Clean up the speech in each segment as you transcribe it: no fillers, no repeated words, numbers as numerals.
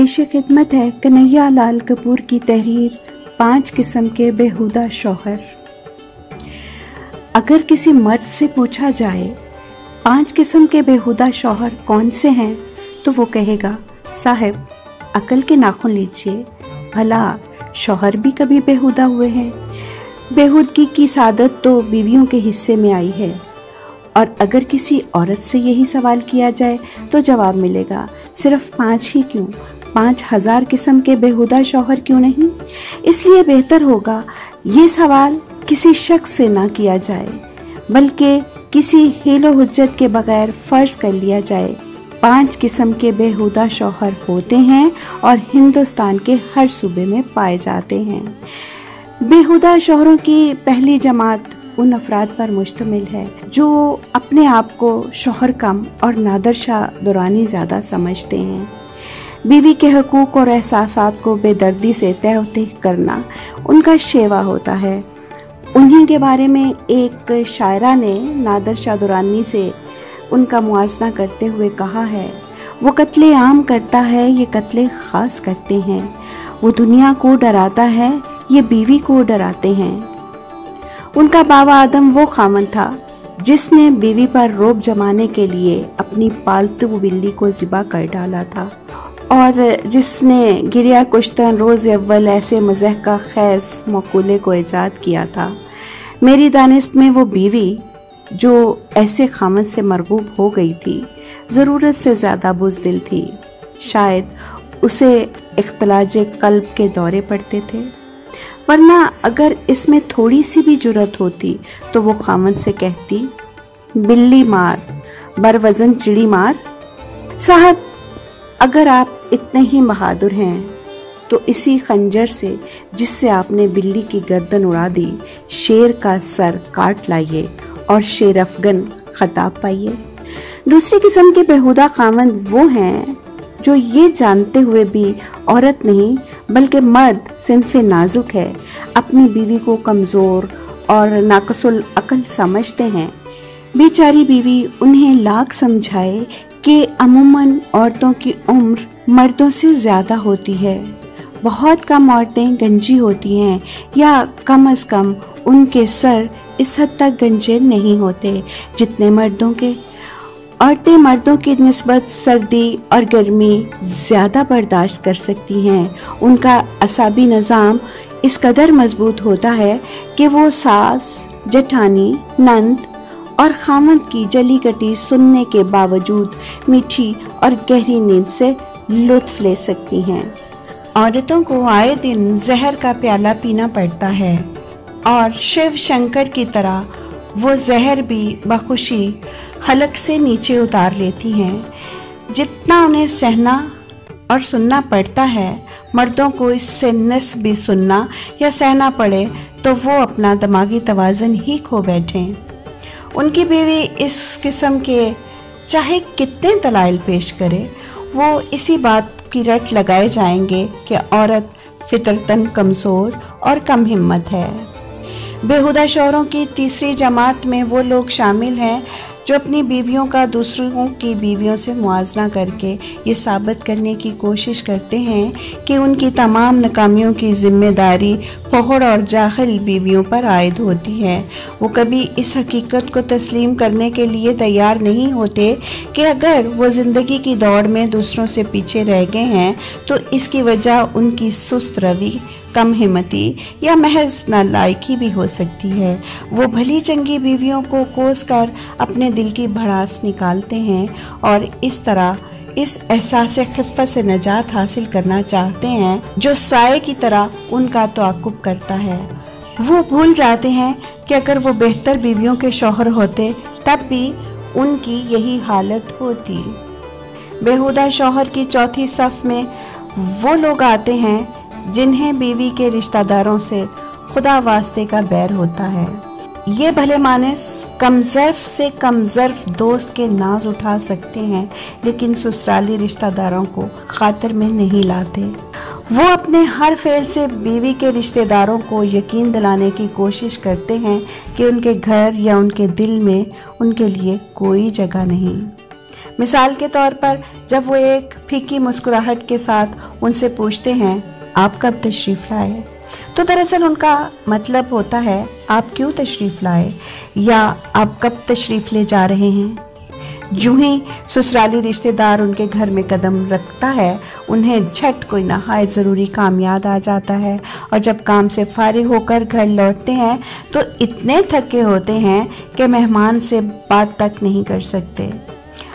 पेश खिदमत है कन्हैया लाल कपूर की तहरीर 5 किस्म के बेहुदा शौहर। अगर किसी मर्द से पूछा जाए 5 किस्म के बेहुदा शौहर कौन से हैं, तो वो कहेगा, साहब अकल के नाखून लीजिए, भला शौहर भी कभी बेहुदा हुए हैं? बेहुदगी की सादत तो बीवियों के हिस्से में आई है। और अगर किसी औरत से यही सवाल किया जाए तो जवाब मिलेगा, सिर्फ 5 ही क्यों, 5000 किस्म के बेहुदा शौहर क्यों नहीं? इसलिए बेहतर होगा ये सवाल किसी शख्स से ना किया जाए, बल्कि किसी हीलो हुज्जत के बगैर फर्ज कर लिया जाए 5 किस्म के बेहुदा शौहर होते हैं और हिंदुस्तान के हर सूबे में पाए जाते हैं। बेहुदा शौहरों की पहली जमात उन अफराद पर मुश्तमिल है जो अपने आप को शौहर कम और नादर शाह दुरानी ज़्यादा समझते हैं। बीवी के हकूक़ और एहसासात को बेदर्दी से तय करना उनका शेवा होता है। उन्हीं के बारे में एक शायरा ने नादर शाह दुरानी से उनका मुआजना करते हुए कहा है, वो कत्ले आम करता है, ये कत्ले खास करते हैं, वो दुनिया को डराता है, ये बीवी को डराते हैं। उनका बाबा आदम वो खामन था जिसने बीवी पर रोब जमाने के लिए अपनी पालतू बिल्ली को ज़िबा कर डाला था और जिसने गिरिया कुश्तन रोज़ अव्वल ऐसे मज़ह का खैस मक़ूले को ईजाद किया था। मेरी दानिश में वो बीवी जो ऐसे खामन से मरगूब हो गई थी, ज़रूरत से ज़्यादा बुज़दिल थी। शायद उसे इख्तिलाजे कल्ब के दौरे पड़ते थे, वरना अगर इसमें थोड़ी सी भी जुर्रत होती तो वो खामन से कहती, बिल्ली मार, बरवज़न चिड़ी मार। साहब अगर आप इतने ही बहादुर हैं तो इसी खंजर से जिससे आपने बिल्ली की गर्दन उड़ा दी, शेर का सर काट लाइए और शेर अफगन खताब पाइए। दूसरी किस्म के बेहुदा खामंद वो हैं जो ये जानते हुए भी औरत नहीं बल्कि मर्द सिन्फ़े नाजुक है, अपनी बीवी को कमज़ोर और नाक़िसुल अक़ल समझते हैं। बेचारी बीवी उन्हें लाख समझाए कि अमूमन औरतों की उम्र मर्दों से ज़्यादा होती है, बहुत कम औरतें गंजी होती हैं या कम अज़ कम उनके सर इस हद तक गंजे नहीं होते जितने मर्दों के। औरतें मर्दों की निस्बत सर्दी और गर्मी ज़्यादा बर्दाश्त कर सकती हैं। उनका असाबी निज़ाम इस कदर मजबूत होता है कि वो सास, जेठानी, नंद और खामद की जली कटी सुनने के बावजूद मीठी और गहरी नींद से लुत्फ ले सकती हैं। औरतों को आए दिन जहर का प्याला पीना पड़ता है और शिव शंकर की तरह वो जहर भी बखुशी हलक से नीचे उतार लेती हैं। जितना उन्हें सहना और सुनना पड़ता है, मर्दों को इससे निस्फ भी सुनना या सहना पड़े तो वो अपना दिमागी तवाज़ुन ही खो बैठें। उनकी बीवी इस किस्म के चाहे कितने दलाइल पेश करे, वो इसी बात की रट लगाए जाएंगे कि औरत फितरतन कमज़ोर और कम हिम्मत है। बेहुदा शौहरों की तीसरी जमात में वो लोग शामिल हैं जो अपनी बीवियों का दूसरों की बीवियों से मुआवजा करके ये साबित करने की कोशिश करते हैं कि उनकी तमाम नाकामियों की जिम्मेदारी फौहड़ और जाहिल बीवियों पर आयद होती है। वो कभी इस हकीकत को तस्लीम करने के लिए तैयार नहीं होते कि अगर वो ज़िंदगी की दौड़ में दूसरों से पीछे रह गए हैं तो इसकी वजह उनकी सुस्त रवि, कम हिम्मती या महज नालायकी भी हो सकती है। वो भली चंगी बीवियों को कोस कर अपने दिल की भड़ास निकालते हैं और इस तरह इस एहसास खिफ़्फ़त से निजात हासिल करना चाहते हैं जो साए की तरह उनका तआक़ुब करता है। वो भूल जाते हैं कि अगर वो बेहतर बीवियों के शौहर होते तब भी उनकी यही हालत होती। बेहुदा शौहर की चौथी सफ़ में वो लोग आते हैं जिन्हें बीवी के रिश्तेदारों से खुदा वास्ते का बैर होता है। ये भले मानस कमज़र्फ से कमज़र्फ दोस्त के नाज उठा सकते हैं, लेकिन ससुराली रिश्तेदारों को खातिर में नहीं लाते। वो अपने हर फेल से बीवी के रिश्तेदारों को यकीन दिलाने की कोशिश करते हैं कि उनके घर या उनके दिल में उनके लिए कोई जगह नहीं। मिसाल के तौर पर जब वो एक फीकी मुस्कुराहट के साथ उनसे पूछते हैं आप कब तशरीफ लाए, तो दरअसल उनका मतलब होता है आप क्यों तशरीफ लाए या आप कब तशरीफ ले जा रहे हैं। यूं ही ससुराली रिश्तेदार उनके घर में कदम रखता है, उन्हें झट कोई नहायत ज़रूरी काम याद आ जाता है और जब काम से फारिग होकर घर लौटते हैं तो इतने थके होते हैं कि मेहमान से बात तक नहीं कर सकते।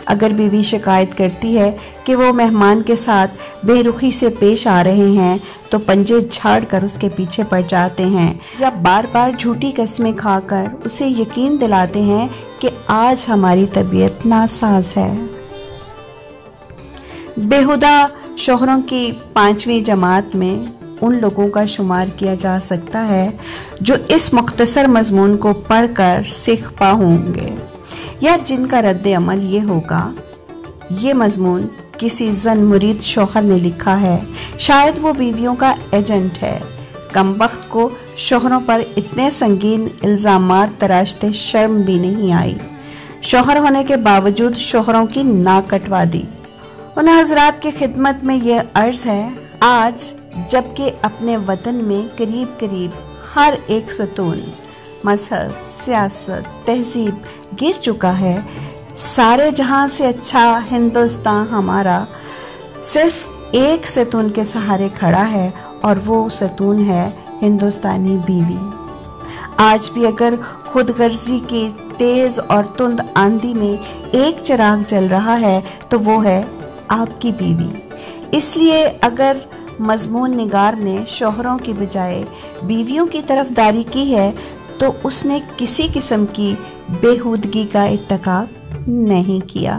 अगर बीवी शिकायत करती है कि वो मेहमान के साथ बेरुखी से पेश आ रहे हैं तो पंजे झाड़ कर उसके पीछे पड़ जाते हैं या बार बार झूठी कस्में खाकर उसे यकीन दिलाते हैं कि आज हमारी तबीयत नासाज है। बेहुदा शोहरों की 5वीं जमात में उन लोगों का शुमार किया जा सकता है जो इस मुख्तसर मजमून को पढ़कर सीख पा होंगे या जिनका रद्द अमल ये होगा, ये मजमून किसी जन मुरीद शौहर ने लिखा है, शायद वो बीवियों का एजेंट है। कमबख्त को शौहरों पर इतने संगीन इल्जामात तराशते शर्म भी नहीं आई, शौहर होने के बावजूद शौहरों की नाक कटवा दी। उन हजरात की खिदमत में ये अर्ज है, आज जबकि अपने वतन में करीब करीब हर एक सतून मजहब, सियासत, तहजीब गिर चुका है, सारे जहां से अच्छा हिंदुस्तान हमारा सिर्फ एक सतून के सहारे खड़ा है और वो सतून है हिंदुस्तानी बीवी। आज भी अगर खुदगर्जी की तेज और तुंद आंधी में एक चिराग जल रहा है तो वो है आपकी बीवी। इसलिए अगर मजमून निगार ने शौहरों की बजाय बीवियों की तरफदारी की है तो उसने किसी किस्म की बेहूदगी का इर्तिकाब नहीं किया।